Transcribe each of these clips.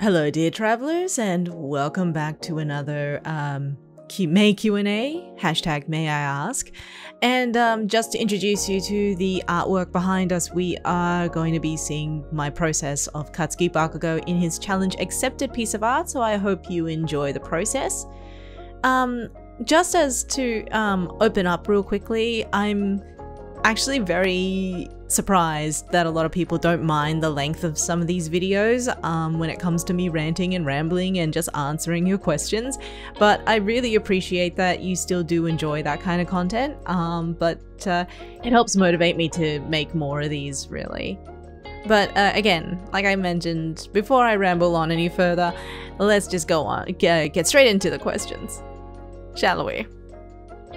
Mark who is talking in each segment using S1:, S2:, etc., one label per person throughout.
S1: Hello dear travelers, and welcome back to another MayQnA, hashtag MayIAsk. And just to introduce you to the artwork behind us, we are going to be seeing my process of Katsuki Bakugo in his challenge accepted piece of art, so I hope you enjoy the process. Just as to open up real quickly, I'm actually very surprised that a lot of people don't mind the length of some of these videos when it comes to me ranting and rambling and just answering your questions, but I really appreciate that you still do enjoy that kind of content. But it helps motivate me to make more of these, really. But again, like I mentioned, before I ramble on any further, let's just go on, get straight into the questions, shall we?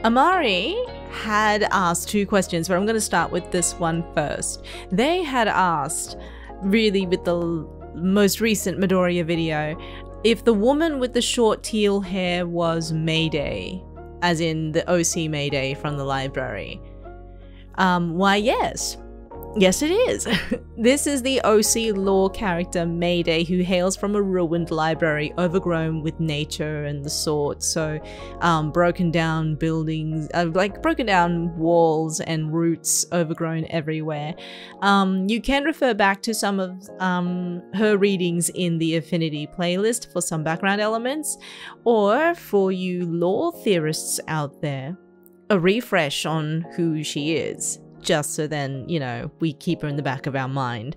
S1: Amari had asked two questions, but I'm going to start with this one first. They had asked, really with the most recent Midoriya video, if the woman with the short teal hair was Mayday, as in the OC Mayday from the library. Why yes. Yes it is. This is the OC lore character Mayday, who hails from a ruined library overgrown with nature and the sort, so broken down buildings, like broken down walls and roots overgrown everywhere. You can refer back to some of her readings in the Affinity playlist for some background elements, or for you lore theorists out there, a refresh on who she is. Just so then, you know, we keep her in the back of our mind.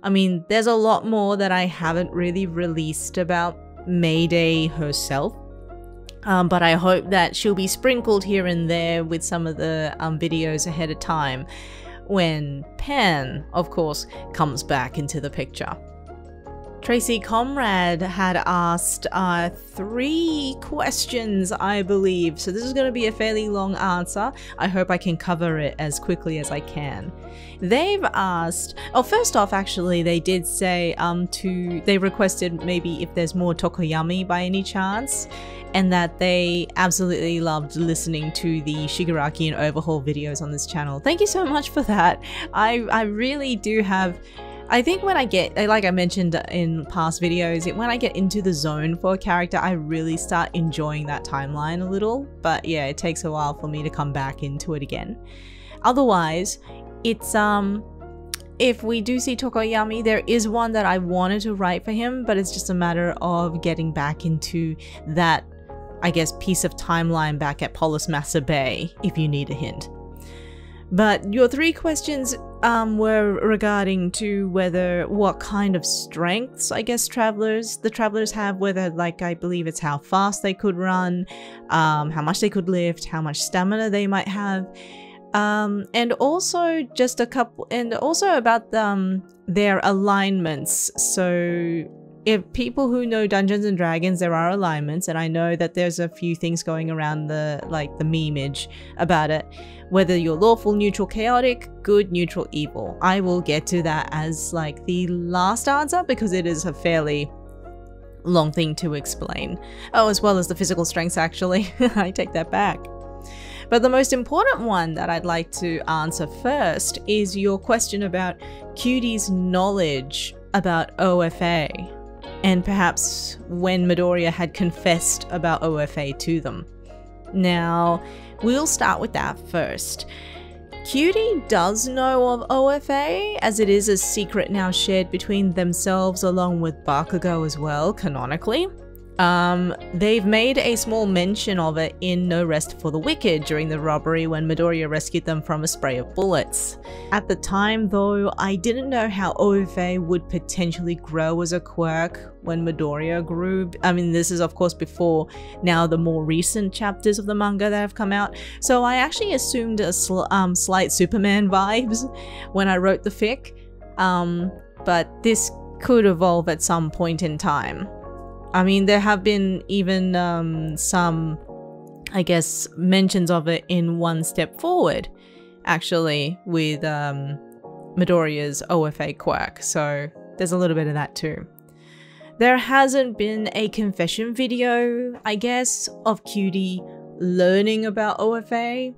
S1: I mean, there's a lot more that I haven't really released about Mayday herself, but I hope that she'll be sprinkled here and there with some of the videos ahead of time when Pan, of course, comes back into the picture. Tracy Comrade had asked 3 questions, I believe, so this is going to be a fairly long answer. I hope I can cover it as quickly as I can. They've asked, oh, first off, actually, they did say they requested maybe if there's more Tokoyami by any chance, and that they absolutely loved listening to the Shigaraki and Overhaul videos on this channel. Thank you so much for that. I really do have... I think when I get, like I mentioned in past videos, when I get into the zone for a character, I really start enjoying that timeline a little. But yeah, it takes a while for me to come back into it again. Otherwise, it's, if we do see Tokoyami, there is one that I wanted to write for him, but it's just a matter of getting back into that, I guess, piece of timeline back at Polismassa Bay, if you need a hint. But your 3 questions were regarding to what kind of strengths, I guess, the travelers have, whether, like, I believe it's how fast they could run, how much they could lift, how much stamina they might have, and also just a couple, and also about their alignments. So if people who know Dungeons and Dragons, there are alignments, and I know that there's a few things going around the memeage about it. Whether you're lawful, neutral, chaotic, good, neutral, evil. I will get to that as like the last answer because it is a fairly long thing to explain. Oh, as well as the physical strengths, actually. I take that back. But the most important one that I'd like to answer first is your question about Cutie's knowledge about OFA, and perhaps when Midoriya had confessed about OFA to them. Now, we'll start with that first. Cutie does know of OFA, as it is a secret now shared between themselves along with Bakugo as well, canonically. They've made a small mention of it in No Rest for the Wicked during the robbery when Midoriya rescued them from a spray of bullets. At the time, though, I didn't know how OFA would potentially grow as a quirk when Midoriya grew. I mean, this is of course before now the more recent chapters of the manga that have come out, so I actually assumed a slight Superman vibes when I wrote the fic, but this could evolve at some point in time. I mean, there have been even some, I guess, mentions of it in One Step Forward, actually, with Midoriya's OFA quirk, so there's a little bit of that too. There hasn't been a confession video, I guess, of Cutie learning about OFA,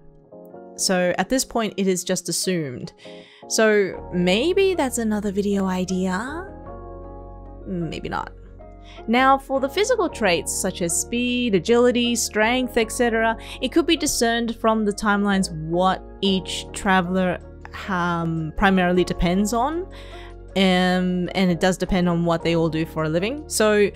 S1: so at this point it is just assumed. So maybe that's another video idea? Maybe not. Now, for the physical traits such as speed, agility, strength, etc., it could be discerned from the timelines what each traveler primarily depends on, and it does depend on what they all do for a living. So,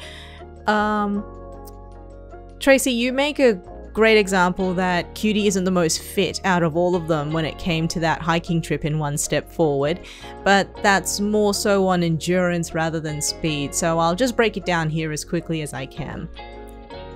S1: Tracy, you make a great example that Cutie isn't the most fit out of all of them when it came to that hiking trip in One Step Forward, but that's more so on endurance rather than speed, so I'll just break it down here as quickly as I can.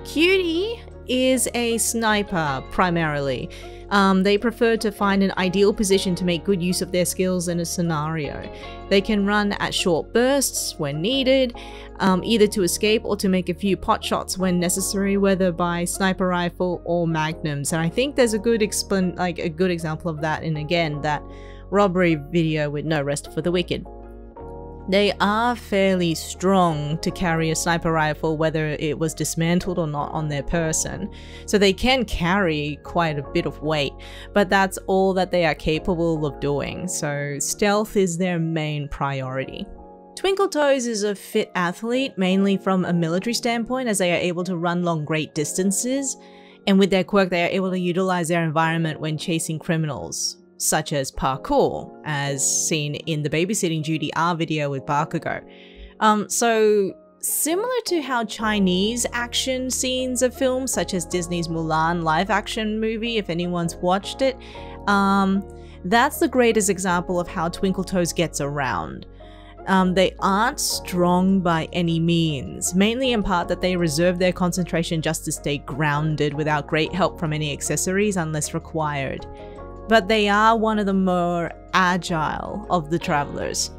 S1: Cutie is a sniper primarily. They prefer to find an ideal position to make good use of their skills in a scenario. They can run at short bursts when needed, either to escape or to make a few pot shots when necessary, whether by sniper rifle or magnums. And I think there's a good example of that in, again, that robbery video with No Rest for the Wicked. They are fairly strong to carry a sniper rifle, whether it was dismantled or not on their person. So they can carry quite a bit of weight, but that's all that they are capable of doing. So stealth is their main priority. Twinkle Toes is a fit athlete, mainly from a military standpoint, as they are able to run long great distances. And with their quirk, they are able to utilize their environment when chasing criminals, such as parkour, as seen in the babysitting duty R video with Bakugo. So similar to how Chinese action scenes are filmed, such as Disney's Mulan live action movie, if anyone's watched it, that's the greatest example of how Twinkle Toes gets around. They aren't strong by any means, mainly in part that they reserve their concentration just to stay grounded without great help from any accessories unless required. But they are one of the more agile of the travelers.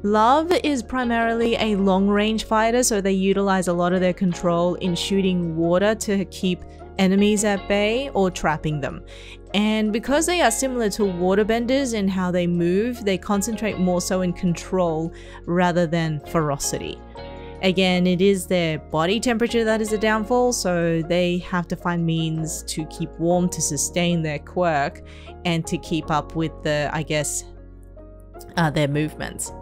S1: Love is primarily a long-range fighter, so they utilize a lot of their control in shooting water to keep enemies at bay or trapping them. And because they are similar to waterbenders in how they move, they concentrate more so in control rather than ferocity. Again, it is their body temperature that is a downfall, so they have to find means to keep warm to sustain their quirk and to keep up with the, their movements.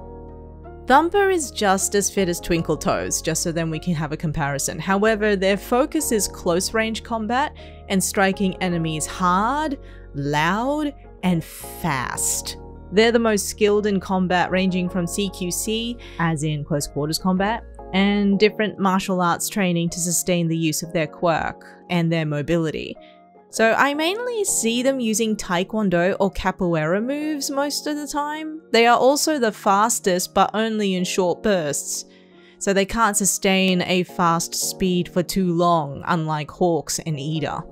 S1: Thumper is just as fit as Twinkle Toes, just so then we can have a comparison. However, their focus is close range combat and striking enemies hard, loud, and fast. They're the most skilled in combat, ranging from CQC, as in close quarters combat, and different martial arts training to sustain the use of their quirk and their mobility. So I mainly see them using Taekwondo or Capoeira moves most of the time. They are also the fastest, but only in short bursts. So they can't sustain a fast speed for too long, unlike Hawks and Ida.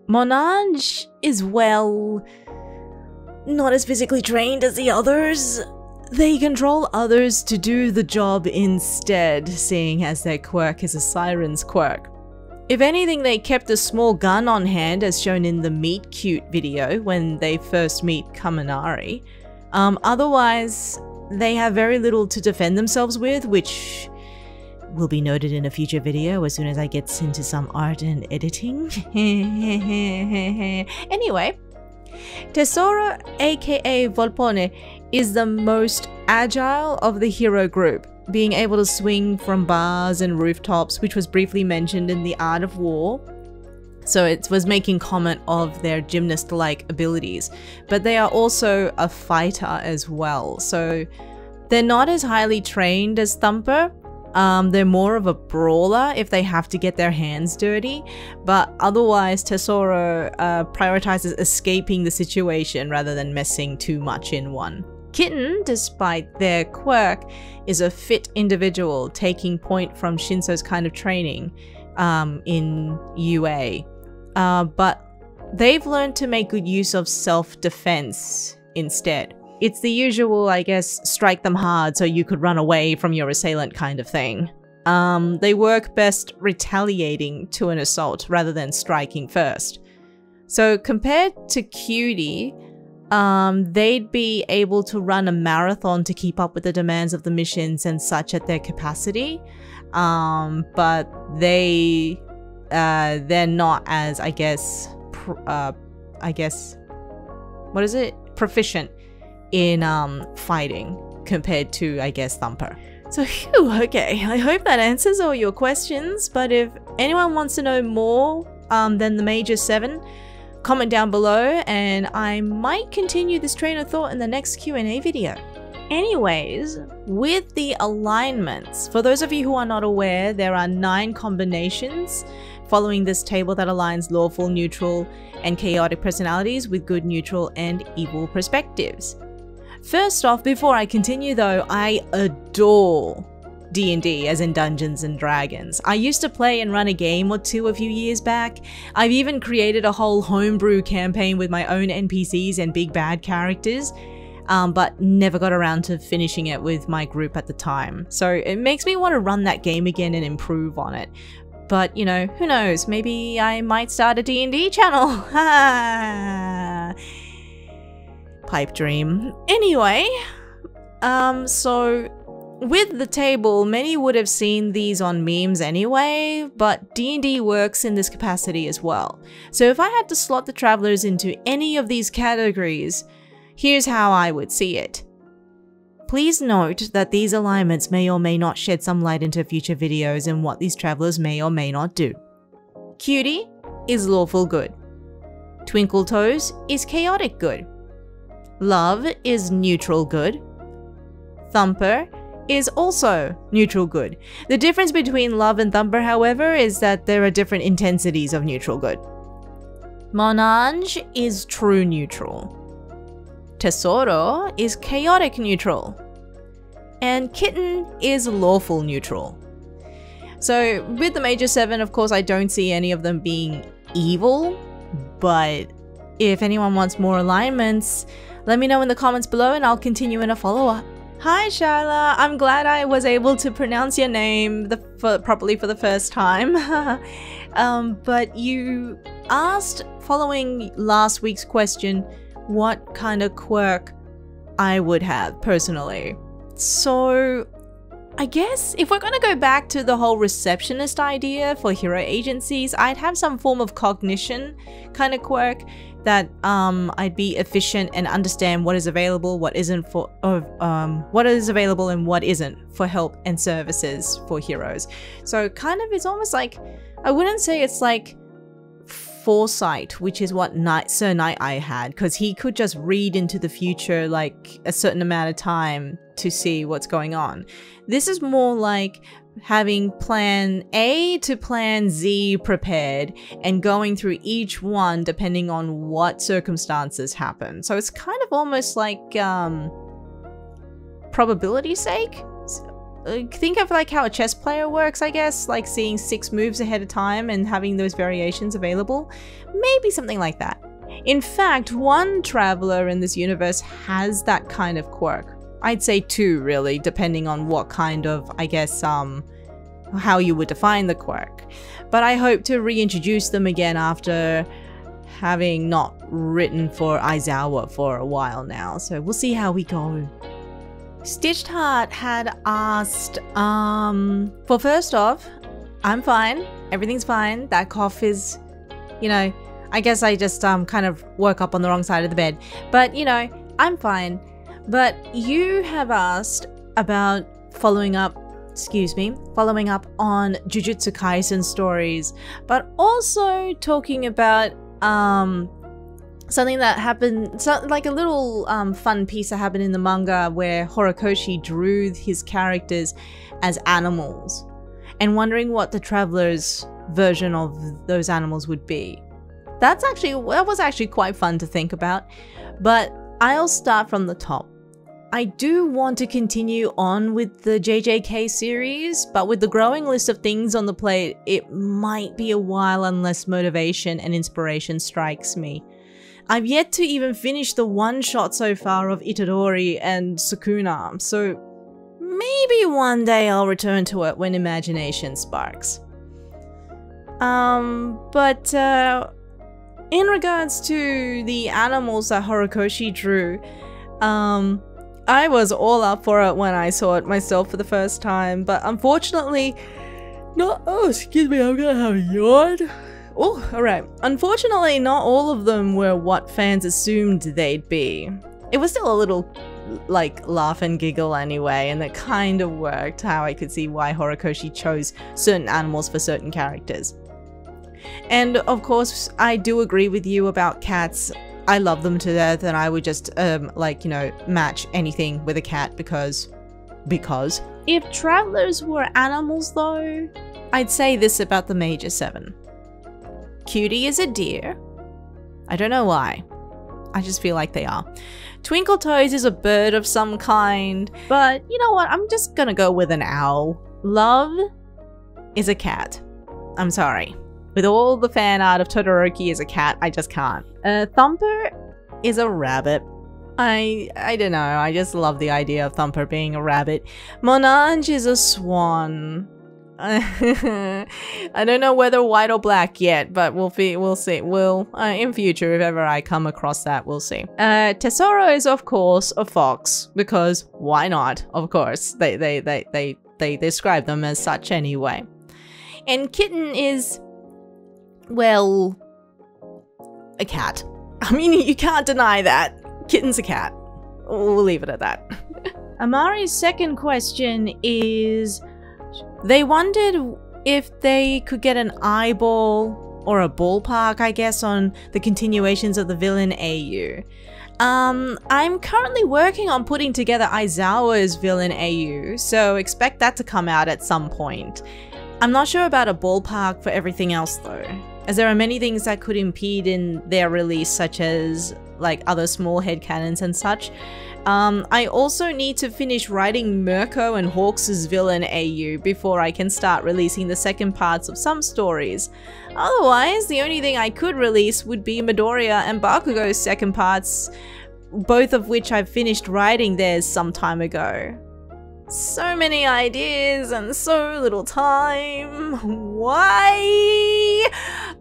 S1: Monage is, well, not as physically trained as the others. They control others to do the job instead, seeing as their quirk is a siren's quirk. If anything, they kept a small gun on hand, as shown in the Meet Cute video when they first meet Kaminari. Otherwise, they have very little to defend themselves with, which will be noted in a future video as soon as I get into some art and editing. Anyway, Tesoro, aka Volpone, is the most agile of the hero group, being able to swing from bars and rooftops, which was briefly mentioned in The Art of War. So it was making comment of their gymnast-like abilities, but they are also a fighter as well. So they're not as highly trained as Thumper. They're more of a brawler if they have to get their hands dirty, but otherwise Tesoro prioritizes escaping the situation rather than messing too much in one. Kitten, despite their quirk, is a fit individual, taking point from Shinso's kind of training in UA. But they've learned to make good use of self-defense instead. It's the usual, I guess, strike them hard so you could run away from your assailant kind of thing. They work best retaliating to an assault rather than striking first. So compared to Cutie, they'd be able to run a marathon to keep up with the demands of the missions and such at their capacity, but they're not as, proficient in fighting compared to, Thumper. So, phew, okay, I hope that answers all your questions, but if anyone wants to know more than the major 7, comment down below and I might continue this train of thought in the next Q&A video. Anyways, with the alignments, for those of you who are not aware, there are 9 combinations following this table that aligns lawful, neutral, and chaotic personalities with good, neutral, and evil perspectives. First off, before I continue though, I adore D&D, as in Dungeons and Dragons. I used to play and run a game or 2 a few years back. I've even created a whole homebrew campaign with my own NPCs and big bad characters. But never got around to finishing it with my group at the time. So it makes me want to run that game again and improve on it. But, you know, who knows? Maybe I might start a D&D channel. Pipe dream. Anyway, so with the table, many would have seen these on memes anyway, but D&D works in this capacity as well. So if I had to slot the travelers into any of these categories, here's how I would see it. Please note that these alignments may or may not shed some light into future videos and what these travelers may or may not do. Cutie is lawful good. Twinkle Toes is chaotic good. Love is neutral good. Thumper is also neutral good. The difference between Love and Thumper, however, is that there are different intensities of neutral good. Monange is true neutral. Tesoro is chaotic neutral, and Kitten is lawful neutral. So with the major 7, of course, I don't see any of them being evil, but if anyone wants more alignments, let me know in the comments below and I'll continue in a follow-up. Hi Shyla, I'm glad I was able to pronounce your name properly for the first time. But you asked, following last week's question, what kind of quirk I would have personally. So I guess if we're going to go back to the whole receptionist idea for hero agencies, I'd have some form of cognition kind of quirk that I'd be efficient and understand what is available, what isn't for what is available and what isn't for help and services for heroes. So kind of it's almost like, I wouldn't say it's like foresight, which is what Sir Night-Eye had, because he could just read into the future like a certain amount of time to see what's going on. This is more like having plan A to plan Z prepared and going through each one depending on what circumstances happen. So it's kind of almost like probability's sake. Think of like how a chess player works, I guess, like seeing 6 moves ahead of time and having those variations available. Maybe something like that. In fact, one traveler in this universe has that kind of quirk. I'd say 2 really, depending on what kind of, I guess, how you would define the quirk. But I hope to reintroduce them again after having not written for Aizawa for a while now. So we'll see how we go. Stitched Heart had asked, for first off, I'm fine. Everything's fine. That cough is, you know, I guess I just kind of woke up on the wrong side of the bed. But, you know, I'm fine. But you have asked about following up on Jujutsu Kaisen stories, but also talking about something that happened, like a little fun piece that happened in the manga where Horikoshi drew his characters as animals and wondering what the traveler's version of those animals would be. That was actually quite fun to think about, but I'll start from the top. I do want to continue on with the JJK series, but with the growing list of things on the plate, it might be a while unless motivation and inspiration strikes me. I've yet to even finish the one-shot so far of Itadori and Sukuna, so maybe one day I'll return to it when imagination sparks. But in regards to the animals that Horikoshi drew, I was all up for it when I saw it myself for the first time, but unfortunately, excuse me, I'm gonna have a yawn. Oh, alright. Unfortunately, not all of them were what fans assumed they'd be. It was still a little like laugh and giggle anyway, and it kind of worked how I could see why Horikoshi chose certain animals for certain characters. And of course, I do agree with you about cats. I love them to death, and I would just like, you know, match anything with a cat because. If travelers were animals though, I'd say this about the major 7. Cutie is a deer. I don't know why. I just feel like they are. Twinkle Toes is a bird of some kind, but you know what? I'm just gonna go with an owl. Love is a cat. I'm sorry. With all the fan art of Todoroki as a cat, I just can't. Thumper is a rabbit. I don't know, I just love the idea of Thumper being a rabbit. Monange is a swan. I don't know whether white or black yet, but we'll see. We'll in future, if ever I come across that, we'll see. Tesoro is of course a fox, because why not? Of course, they describe them as such anyway. And Kitten is, well, a cat. I mean, you can't deny that. Kitten's a cat. We'll leave it at that. Amari's second question is, they wondered if they could get an eyeball or a ballpark, I guess, on the continuations of the villain AU. I'm currently working on putting together Aizawa's villain AU, so expect that to come out at some point. I'm not sure about a ballpark for everything else though, as there are many things that could impede in their release, such as like other small headcanons and such. I also need to finish writing Mirko and Hawks' villain AU before I can start releasing the second parts of some stories. Otherwise, the only thing I could release would be Midoriya and Bakugo's second parts, both of which I've finished writing theirs some time ago. So many ideas and so little time. Why?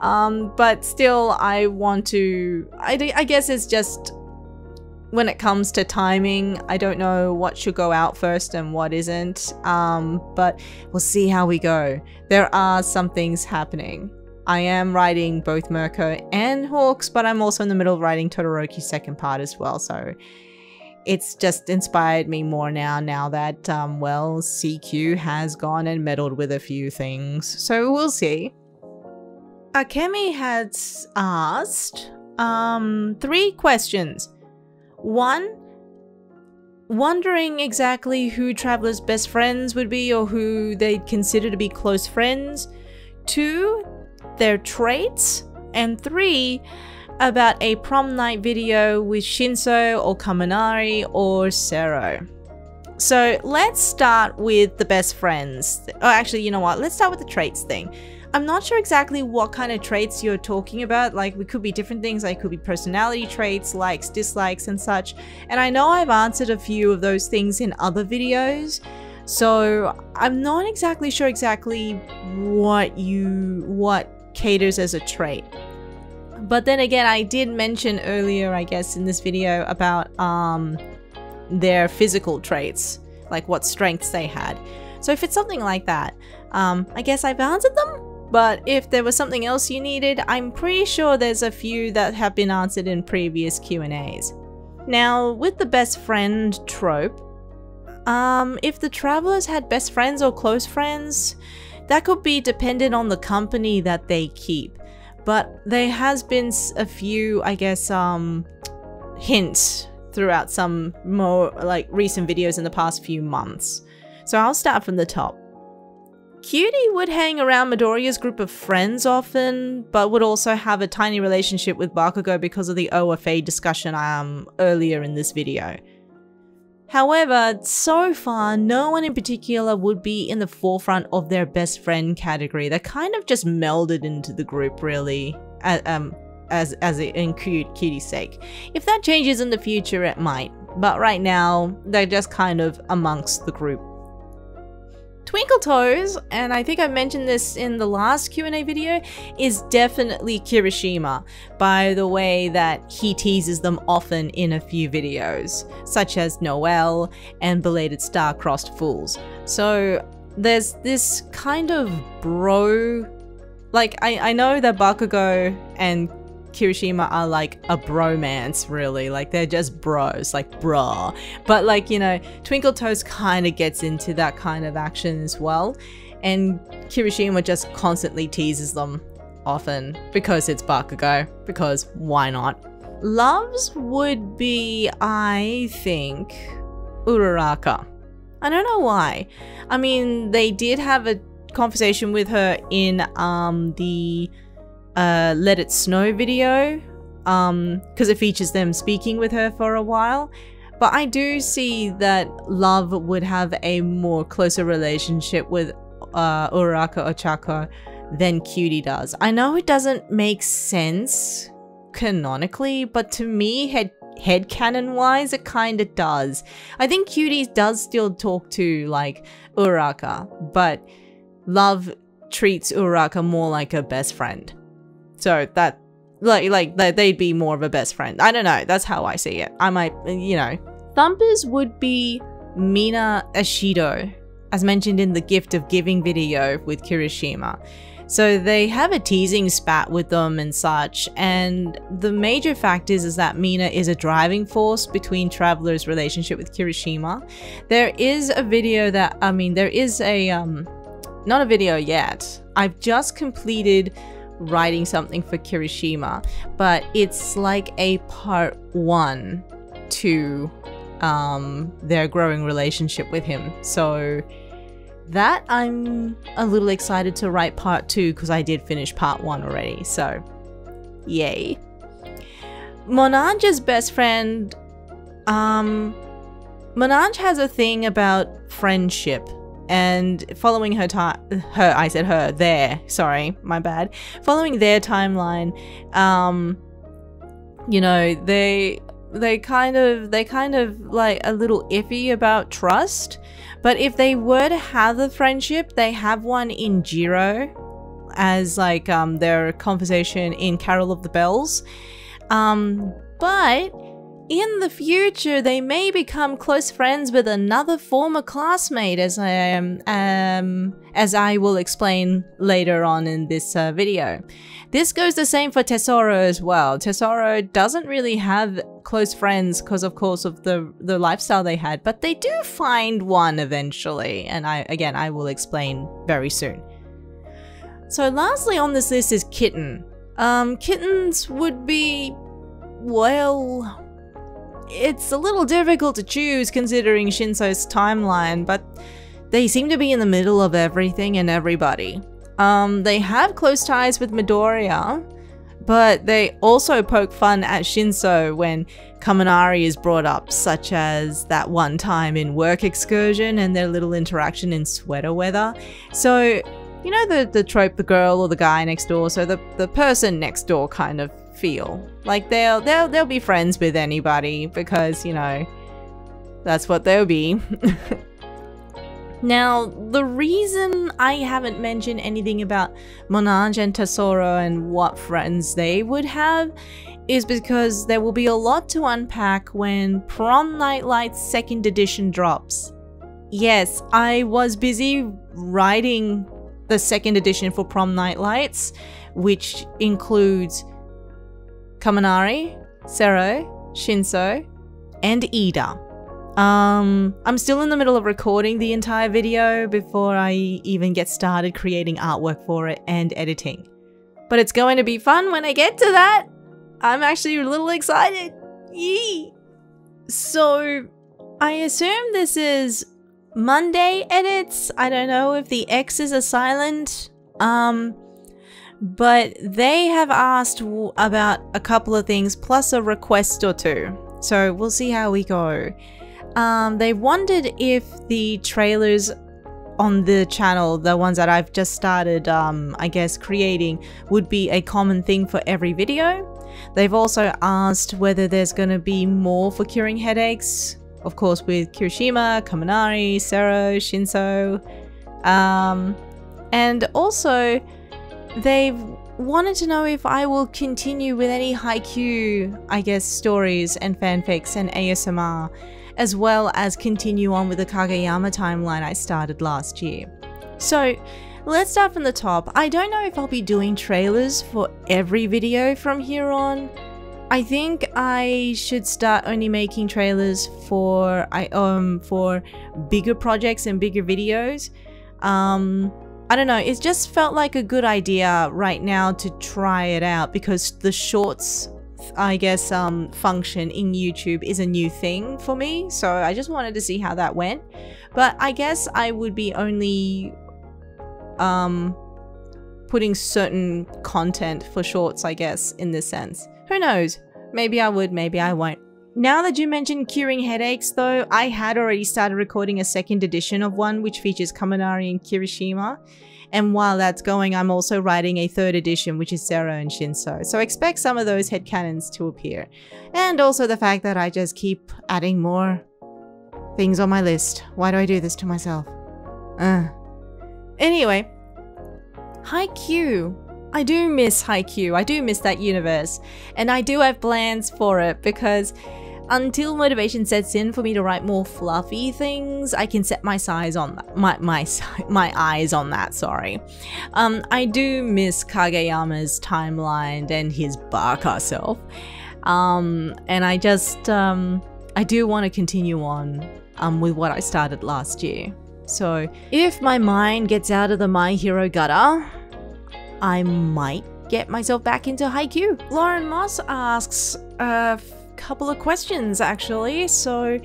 S1: But still, I want to. I guess it's just when it comes to timing, I don't know what should go out first and what isn't. But we'll see how we go. There are some things happening. I am writing both Mirko and Hawks, but I'm also in the middle of writing Todoroki's second part as well. So it's just inspired me more now that, well, CQ has gone and meddled with a few things. So we'll see. Akemi has asked 3 questions. 1, wondering exactly who Traveler's best friends would be or who they'd consider to be close friends. 2, their traits. And 3, about a prom night video with Shinso or Kaminari or Sero. So let's start with the best friends. Oh, actually, you know what? Let's start with the traits thing. I'm not sure exactly what kind of traits you're talking about. Like, it could be different things. Like, it could be personality traits, likes, dislikes, and such. And I know I've answered a few of those things in other videos. So I'm not exactly sure what caters as a trait. But then again, I did mention earlier, I guess, in this video about their physical traits, like what strengths they had. So if it's something like that, I guess I've answered them. But if there was something else you needed, I'm pretty sure there's a few that have been answered in previous Q&As. Now, with the best friend trope, if the travelers had best friends or close friends, that could be dependent on the company that they keep. But there has been a few, I guess, hints throughout some more like recent videos in the past few months. So I'll start from the top. Cutie would hang around Midoriya's group of friends often, but would also have a tiny relationship with Bakugo because of the OFA discussion earlier in this video. However, so far, no one in particular would be in the forefront of their best friend category. They're kind of just melded into the group, really, in Cutie's sake. If that changes in the future, it might, but right now, they're just kind of amongst the group. Twinkle Toes, and I think I mentioned this in the last Q&A video, is definitely Kirishima by the way that he teases them often in a few videos, such as Noelle and Belated Star-Crossed Fools. So there's this kind of bro, like I know that Bakugo and Kirishima are like a bromance, really. Like they're just bros, like bruh. But like, you know, Twinkle Toes kind of gets into that kind of action as well. And Kirishima just constantly teases them often because it's Bakugo, because why not? Loves would be, I think, Uraraka. I don't know why. I mean, they did have a conversation with her in the Let It Snow video, because it features them speaking with her for a while. But I do see that Love would have a more closer relationship with Uraraka Ochako than Cutie does. I know it doesn't make sense canonically, but to me, headcanon wise, it kind of does. I think Cutie does still talk to like Uraraka, but Love treats Uraraka more like a best friend. So that like they'd be more of a best friend. I don't know, that's how I see it. I might, you know. Thumpers would be Mina Ashido, as mentioned in the Gift of Giving video with Kirishima. So they have a teasing spat with them and such, and the major fact is that Mina is a driving force between Traveler's relationship with Kirishima. There is a video that, I mean, there is a, not a video yet. I've just completed writing something for Kirishima, but it's like a part 1 to their growing relationship with him. So that I'm a little excited to write part 2 because I did finish part 1 already, so yay. Monange's best friend, Monange has a thing about friendship, and following her following their timeline, you know, they kind of like a little iffy about trust. But if they were to have a friendship, they have one in Jiro as like their conversation in Carol of the Bells. But in the future, they may become close friends with another former classmate, as I will explain later on in this video. This goes the same for Tesoro as well. Tesoro doesn't really have close friends because, of course, of the lifestyle they had, but they do find one eventually, and I will explain very soon. So lastly on this list is Kitten. Kittens would be, well, it's a little difficult to choose considering Shinso's timeline, but they seem to be in the middle of everything and everybody. They have close ties with Midoriya, but they also poke fun at Shinso when Kaminari is brought up, such as that one time in Work Excursion and their little interaction in Sweater Weather. So, you know the trope, the girl or the guy next door, so the person next door kind of feel. Like they'll be friends with anybody because, you know, that's what they'll be. Now, the reason I haven't mentioned anything about Monange and Tesoro and what friends they would have is because there will be a lot to unpack when Prom Nightlight's 2nd edition drops. Yes, I was busy writing the 2nd edition for Prom Nightlights, which includes Kaminari, Sero, Shinso, and Ida. I'm still in the middle of recording the entire video before I even get started creating artwork for it and editing. But it's going to be fun when I get to that. I'm actually a little excited. Yee! So, I assume this is Monday edits. I don't know if the X's are silent. But they have asked about a couple of things plus a request or two. So we'll see how we go. They wondered if the trailers on the channel, the ones that I've just started, I guess, creating, would be a common thing for every video. They've also asked whether there's going to be more for curing headaches, of course with Kirishima, Kaminari, Sero, Shinso, and also they've wanted to know if I will continue with any Haikyuu, I guess, stories and fanfics and ASMR, as well as continue on with the Kageyama timeline I started last year. So, let's start from the top. I don't know if I'll be doing trailers for every video from here on. I think I should start only making trailers for bigger projects and bigger videos. I don't know, it just felt like a good idea right now to try it out because the shorts, I guess, function in YouTube is a new thing for me. So I just wanted to see how that went. But I guess I would be only putting certain content for shorts, I guess, in this sense. Who knows? Maybe I would, maybe I won't. Now that you mentioned curing headaches though, I had already started recording a second edition of one which features Kaminari and Kirishima. And while that's going, I'm also writing a third edition which is Zero and Shinso. So expect some of those headcanons to appear. And also the fact that I just keep adding more things on my list. Why do I do this to myself? Anyway, Haikyuu. I do miss Haikyuu. I do miss that universe. And I do have plans for it because until motivation sets in for me to write more fluffy things, I can set my eyes on that. My eyes on that, sorry. I do miss Kageyama's timeline and his baka self. And I just, I do want to continue on with what I started last year. So if my mind gets out of the My Hero gutter, I might get myself back into Haikyuu. Lauren Moss asks a couple of questions actually. So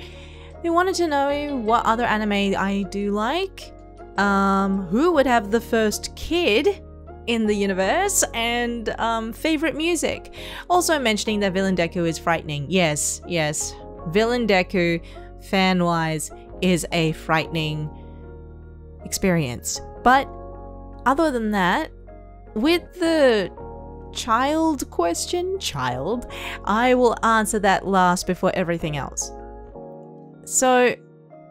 S1: they wanted to know what other anime I do like, who would have the first kid in the universe, and favorite music. Also mentioning that Villain Deku is frightening. Yes, yes. Villain Deku, fan-wise, is a frightening experience. But other than that, with the child question, I will answer that last before everything else. So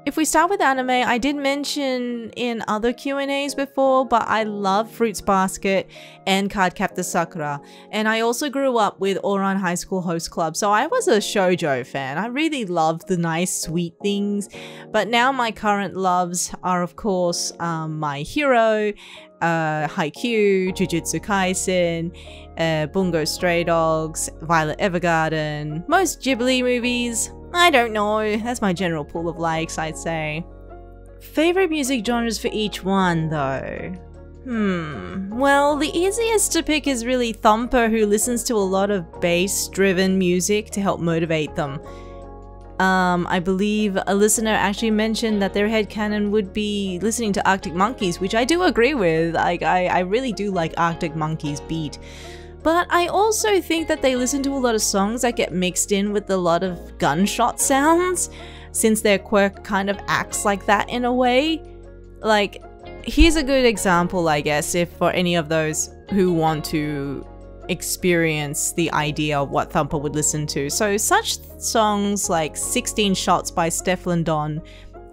S1: if we start with anime, I did mention in other Q&As before, but I love Fruits Basket and Cardcaptor Sakura. And I also grew up with Ouran High School Host Club, so I was a shoujo fan. I really loved the nice, sweet things. But now my current loves are, of course, My Hero, Haikyuu, Jujutsu Kaisen, Bungo Stray Dogs, Violet Evergarden, most Ghibli movies. I don't know, that's my general pool of likes, I'd say. Favorite music genres for each one though? Well, the easiest to pick is really Thumper, who listens to a lot of bass-driven music to help motivate them. I believe a listener actually mentioned that their headcanon would be listening to Arctic Monkeys, which I do agree with. I really do like Arctic Monkeys' beat. But I also think that they listen to a lot of songs that get mixed in with a lot of gunshot sounds, since their Quirk kind of acts like that in a way. Like, here's a good example, I guess, if for any of those who want to experience the idea of what Thumper would listen to. So such songs like 16 Shots by Stefflon Don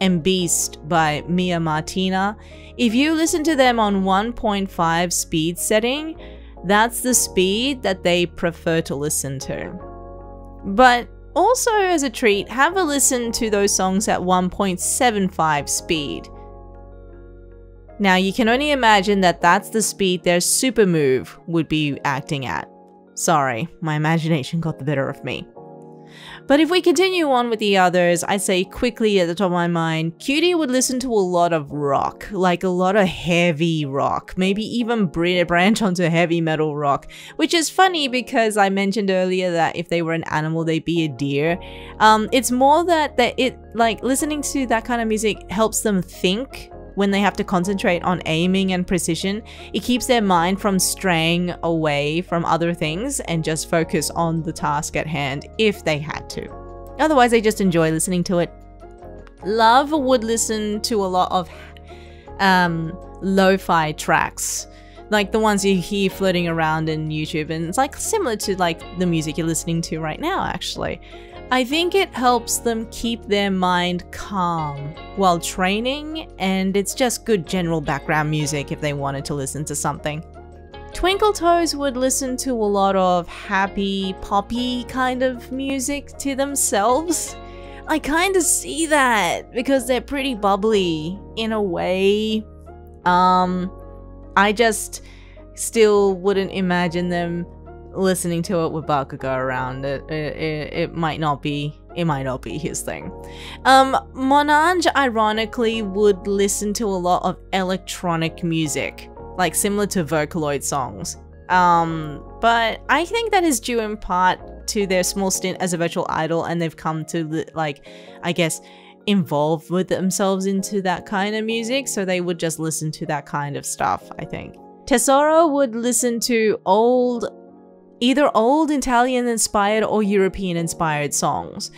S1: and Beast by Mia Martina, if you listen to them on 1.5 speed setting, that's the speed that they prefer to listen to. But also as a treat, have a listen to those songs at 1.75 speed. Now you can only imagine that that's the speed their super move would be acting at. Sorry, my imagination got the better of me. But if we continue on with the others, I'd say quickly at the top of my mind, Cutie would listen to a lot of rock, like a lot of heavy rock, maybe even branch onto heavy metal rock, which is funny because I mentioned earlier that if they were an animal, they'd be a deer. It's more that listening to that kind of music helps them think when they have to concentrate on aiming and precision. It keeps their mind from straying away from other things and just focus on the task at hand if they had to. Otherwise, they just enjoy listening to it. Love would listen to a lot of lo-fi tracks, like the ones you hear floating around in YouTube, and it's like similar to like the music you're listening to right now, actually. I think it helps them keep their mind calm while training, and it's just good general background music if they wanted to listen to something. Twinkle Toes would listen to a lot of happy, poppy kind of music to themselves. I kind of see that because they're pretty bubbly in a way. I just still wouldn't imagine them listening to it with Bakugo around. It might not be his thing. Monange ironically would listen to a lot of electronic music, like similar to Vocaloid songs. But I think that is due in part to their small stint as a virtual idol, and they've come to, like, I guess, involve with themselves into that kind of music, so they would just listen to that kind of stuff, I think. Tesoro would listen to either old Italian inspired or European inspired songs,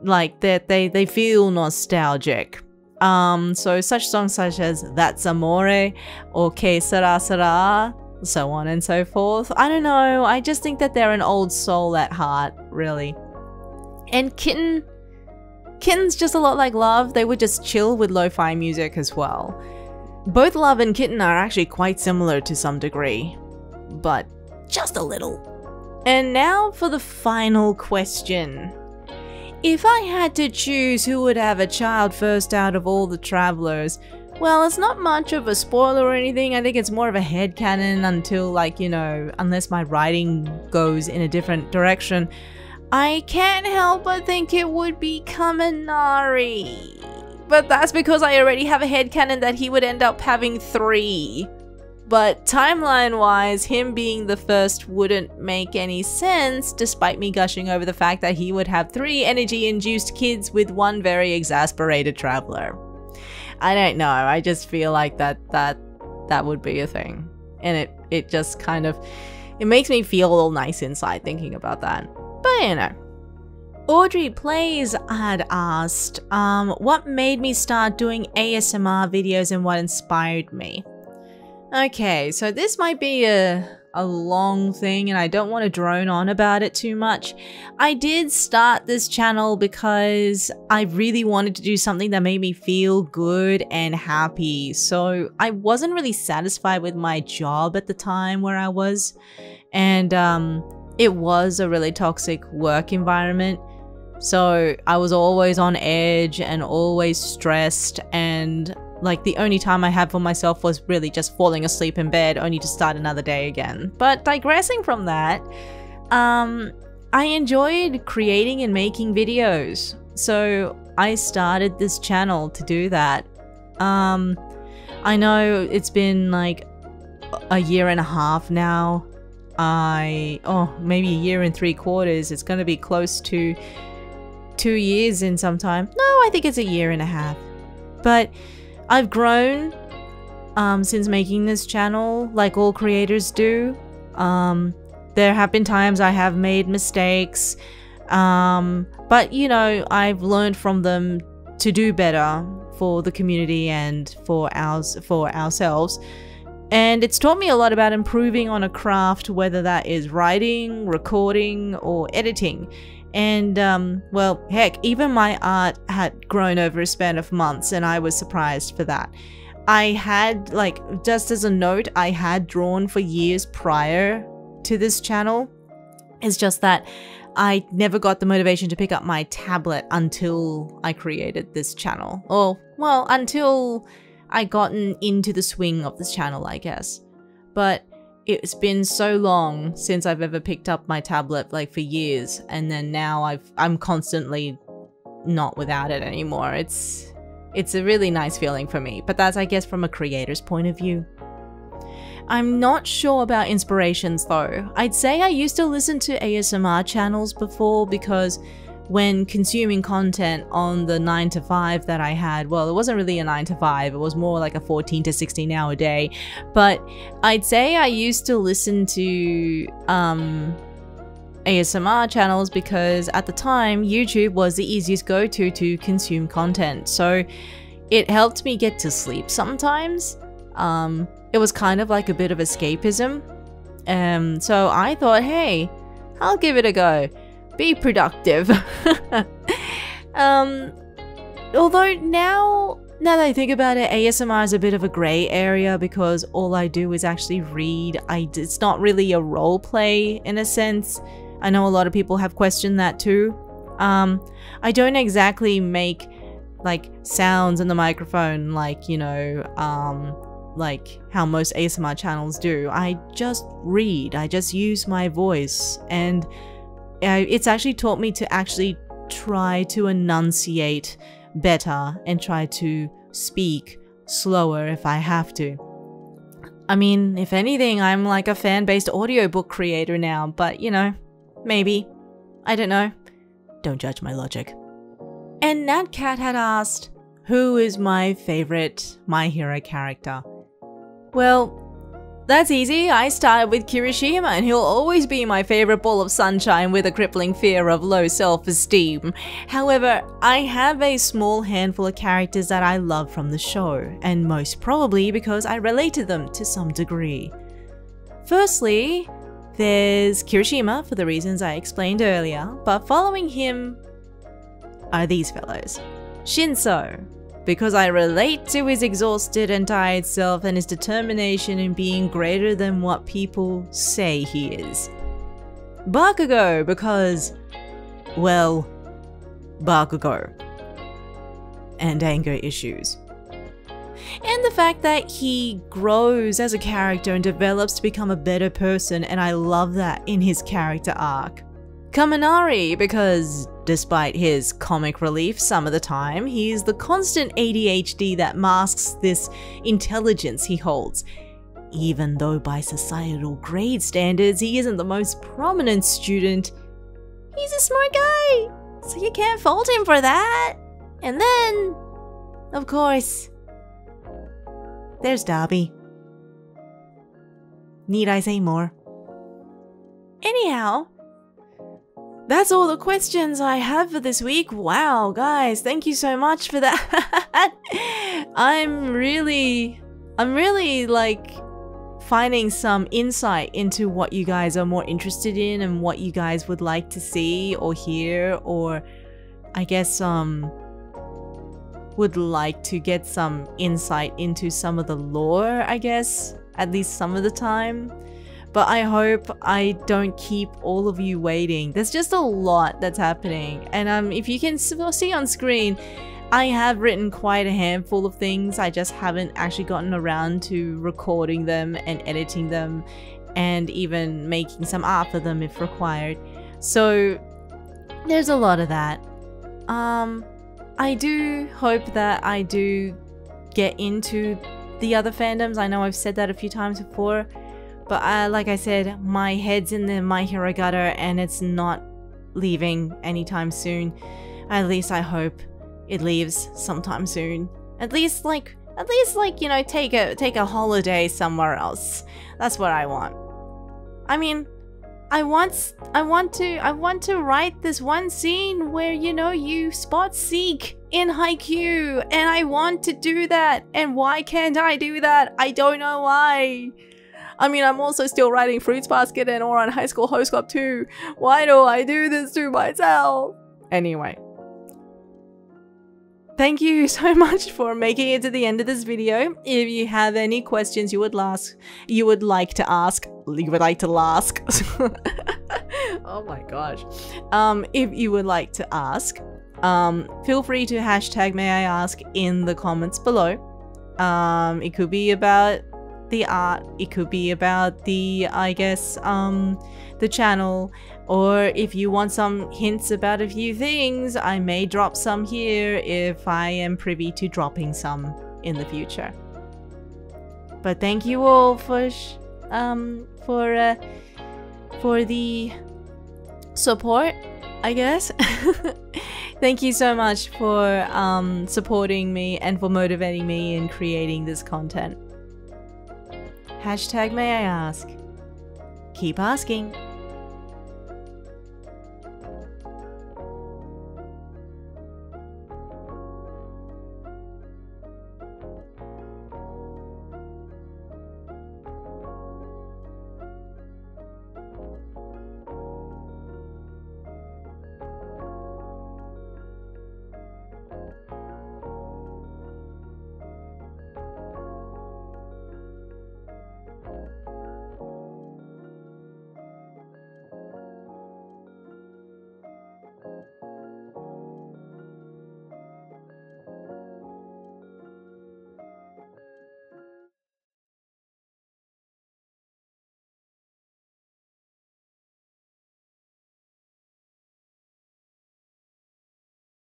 S1: like that they feel nostalgic. So such songs such as That's Amore or Que Sera Sera, so on and so forth. I don't know, I just think that they're an old soul at heart, really. And Kitten's just a lot like Love. They would just chill with lo-fi music as well. Both Love and Kitten are actually quite similar to some degree, but just a little. And now for the final question. If I had to choose who would have a child first out of all the travelers, well, it's not much of a spoiler or anything. I think it's more of a headcanon until, like, you know, unless my writing goes in a different direction. I can't help but think it would be Kaminari. But that's because I already have a headcanon that he would end up having 3. But timeline-wise, him being the first wouldn't make any sense, despite me gushing over the fact that he would have 3 energy-induced kids with 1 very exasperated traveler. I don't know, I just feel like that would be a thing. And it just kind of, it makes me feel all nice inside thinking about that. But you know. Audrey Plays had asked, what made me start doing ASMR videos and what inspired me? Okay, so this might be a long thing and I don't want to drone on about it too much. I did start this channel because I really wanted to do something that made me feel good and happy. So I wasn't really satisfied with my job at the time where I was, and it was a really toxic work environment. So I was always on edge and always stressed, and like the only time I had for myself was really just falling asleep in bed only to start another day again. But digressing from that, I enjoyed creating and making videos. So I started this channel to do that. I know it's been like a year and a half now. Maybe a year and 3/4. It's gonna be close to 2 years in some time. No, I think it's a year and a half. But I've grown since making this channel, like all creators do. There have been times I have made mistakes, but you know, I've learned from them to do better for the community and for ourselves. And it's taught me a lot about improving on a craft, whether that is writing, recording, or editing. And, well, heck, even my art had grown over a span of months, and I was surprised for that. I had, like, just as a note, I had drawn for years prior to this channel. It's just that I never got the motivation to pick up my tablet until I created this channel. Or, well, until I gotten into the swing of this channel, I guess. But it's been so long since I've ever picked up my tablet, like for years, and then now I'm constantly not without it anymore. It's a really nice feeling for me, but that's, I guess, from a creator's point of view. I'm not sure about inspirations though. I'd say I used to listen to ASMR channels before, because when consuming content on the 9 to 5 that I had, well, it wasn't really a 9 to 5, it was more like a 14 to 16 hour day, but I'd say I used to listen to ASMR channels because at the time YouTube was the easiest go-to to consume content, so it helped me get to sleep sometimes. It was kind of like a bit of escapism, so I thought, hey, I'll give it a go. Be productive. Although now that I think about it, ASMR is a bit of a grey area because all I do is actually read. It's not really a role play in a sense. I know a lot of people have questioned that too. I don't exactly make like sounds in the microphone like, you know, like how most ASMR channels do. I just read, I just use my voice, and it's actually taught me to actually try to enunciate better and try to speak slower if I have to. I mean, if anything, I'm like a fan-based audiobook creator now, but you know, maybe. I don't know. Don't judge my logic. And Nat Cat had asked, who is my favorite My Hero character? Well, that's easy. I started with Kirishima, and he'll always be my favorite ball of sunshine with a crippling fear of low self-esteem. However, I have a small handful of characters that I love from the show, and most probably because I related them to some degree. Firstly, there's Kirishima for the reasons I explained earlier, but following him are these fellows. Shinso, because I relate to his exhausted and tired self and his determination in being greater than what people say he is. Bakugo, because, well, Bakugo. And anger issues. And the fact that he grows as a character and develops to become a better person, and I love that in his character arc. Kaminari, because despite his comic relief some of the time, he's the constant ADHD that masks this intelligence he holds. Even though by societal grade standards he isn't the most prominent student, he's a smart guy, so you can't fault him for that. And then, of course, there's Dabi. Need I say more? Anyhow, that's all the questions I have for this week. Wow, guys, thank you so much for that. I'm really like finding some insight into what you guys are more interested in and what you guys would like to see or hear, or I guess would like to get some insight into some of the lore, I guess, at least some of the time. But I hope I don't keep all of you waiting. There's just a lot that's happening. And if you can see on screen, I have written quite a handful of things. I just haven't actually gotten around to recording them and editing them and even making some art for them if required. So there's a lot of that. I do hope that I do get into the other fandoms. I know I've said that a few times before. But like I said, my head's in the My Hero gutter and it's not leaving anytime soon. At least I hope it leaves sometime soon. At least like you know, take a holiday somewhere else. That's what I want. I mean, I want to write this one scene where, you know, you spot Seek in Haikyuu, and I want to do that. And why can't I do that? I don't know why. I mean, I'm also still writing Fruits Basket and Ouran High School Host Club too. Why do I do this to myself? Anyway. Thank you so much for making it to the end of this video. If you have any questions you would like to ask. Oh my gosh. If you would like to ask, feel free to hashtag MayIAsk in the comments below. It could be about the art, it could be about the, I guess, the channel, or if you want some hints about a few things, I may drop some here if I am privy to dropping some in the future. But thank you all for the support, I guess. Thank you so much for supporting me and for motivating me in creating this content. Hashtag MayIAsk. Keep asking.